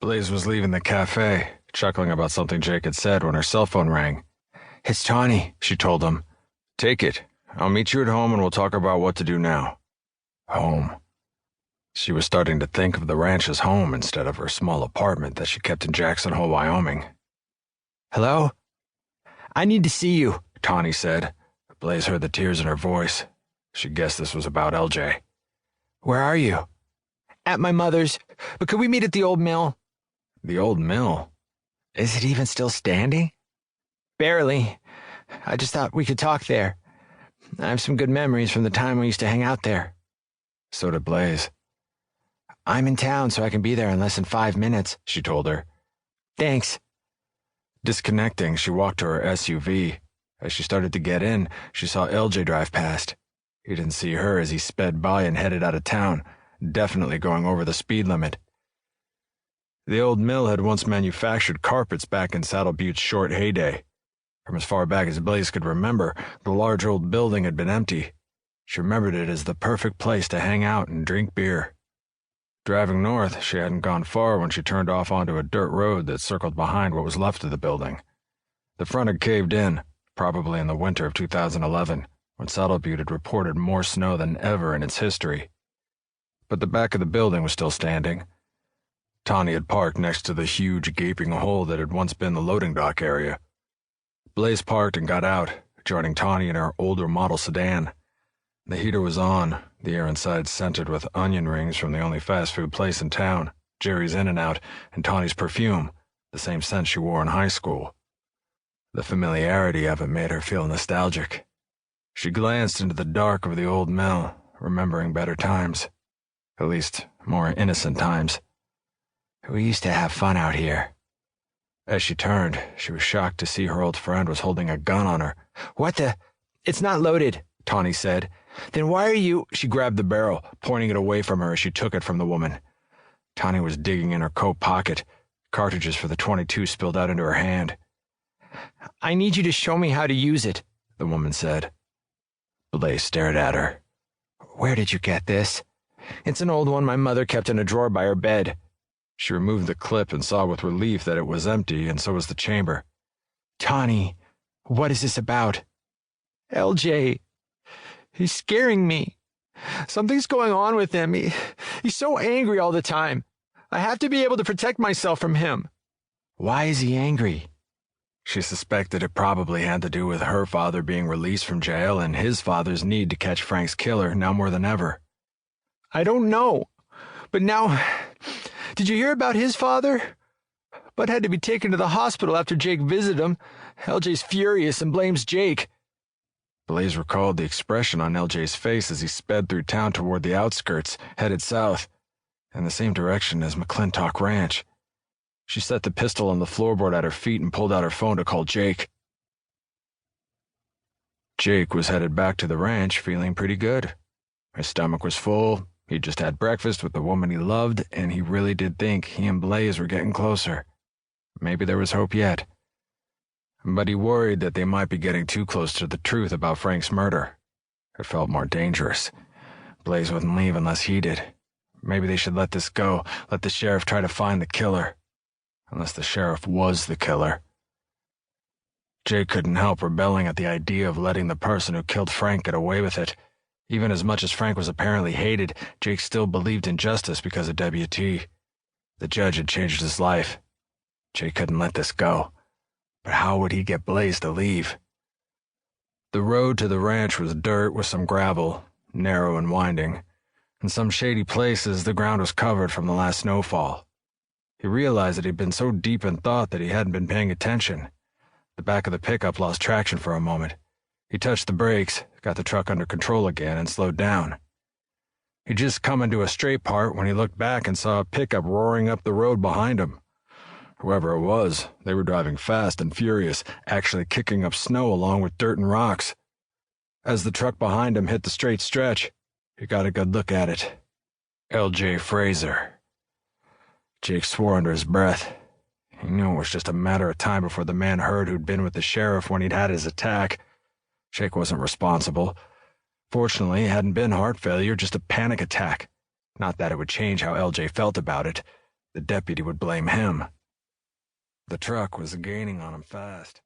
Blaze was leaving the cafe, chuckling about something Jake had said when her cell phone rang. "It's Tawny," she told him. "Take it. I'll meet you at home and we'll talk about what to do now." Home. She was starting to think of the ranch as home instead of her small apartment that she kept in Jackson Hole, Wyoming. "Hello? I need to see you," Tawny said. Blaze heard the tears in her voice. She guessed this was about LJ. "Where are you?" "At my mother's, but could we meet at the old mill?" "The old mill? Is it even still standing?" "Barely. I just thought we could talk there. I have some good memories from the time we used to hang out there." So did Blaze. "I'm in town, so I can be there in less than 5 minutes," she told her. "Thanks." Disconnecting, she walked to her SUV. As she started to get in, she saw LJ drive past. He didn't see her as he sped by and headed out of town, definitely going over the speed limit. The old mill had once manufactured carpets back in Saddle Butte's short heyday. From as far back as Blaze could remember, the large old building had been empty. She remembered it as the perfect place to hang out and drink beer. Driving north, she hadn't gone far when she turned off onto a dirt road that circled behind what was left of the building. The front had caved in, probably in the winter of 2011, when Saddle Butte had reported more snow than ever in its history. But the back of the building was still standing. Tawny had parked next to the huge gaping hole that had once been the loading dock area. Blaze parked and got out, joining Tawny in her older model sedan. The heater was on, the air inside scented with onion rings from the only fast food place in town, Jerry's In-N-Out, and Tawny's perfume, the same scent she wore in high school. The familiarity of it made her feel nostalgic. She glanced into the dark of the old mill, remembering better times. At least, more innocent times. "We used to have fun out here." As she turned, she was shocked to see her old friend was holding a gun on her. "What the? It's not loaded," Tawny said. "Then why are you—" She grabbed the barrel, pointing it away from her as she took it from the woman. Tawny was digging in her coat pocket. Cartridges for the .22 spilled out into her hand. "I need you to show me how to use it," the woman said. Blaze stared at her. "Where did you get this?" "It's an old one my mother kept in a drawer by her bed." She removed the clip and saw with relief that it was empty, and so was the chamber. "Tawny, what is this about?" "LJ. He's scaring me. Something's going on with him. He's so angry all the time. I have to be able to protect myself from him." "Why is he angry?" She suspected it probably had to do with her father being released from jail and his father's need to catch Frank's killer now more than ever. "I don't know. But now, did you hear about his father? Bud had to be taken to the hospital after Jake visited him. LJ's furious and blames Jake." Blaze recalled the expression on LJ's face as he sped through town toward the outskirts, headed south, in the same direction as McClintock Ranch. She set the pistol on the floorboard at her feet and pulled out her phone to call Jake. Jake was headed back to the ranch feeling pretty good. His stomach was full. He'd just had breakfast with the woman he loved, and he really did think he and Blaze were getting closer. Maybe there was hope yet. But he worried that they might be getting too close to the truth about Frank's murder. It felt more dangerous. Blaze wouldn't leave unless he did. Maybe they should let this go, let the sheriff try to find the killer. Unless the sheriff was the killer. Jake couldn't help rebelling at the idea of letting the person who killed Frank get away with it. Even as much as Frank was apparently hated, Jake still believed in justice because of W.T. The judge had changed his life. Jake couldn't let this go. But how would he get Blaze to leave? The road to the ranch was dirt with some gravel, narrow and winding. In some shady places, the ground was covered from the last snowfall. He realized that he'd been so deep in thought that he hadn't been paying attention. The back of the pickup lost traction for a moment. He touched the brakes, got the truck under control again, and slowed down. He'd just come into a straight part when he looked back and saw a pickup roaring up the road behind him. Whoever it was, they were driving fast and furious, actually kicking up snow along with dirt and rocks. As the truck behind him hit the straight stretch, he got a good look at it. L.J. Fraser. Jake swore under his breath. He knew it was just a matter of time before the man heard who'd been with the sheriff when he'd had his attack. Jake wasn't responsible. Fortunately, it hadn't been heart failure, just a panic attack. Not that it would change how L.J. felt about it. The deputy would blame him. The truck was gaining on him fast.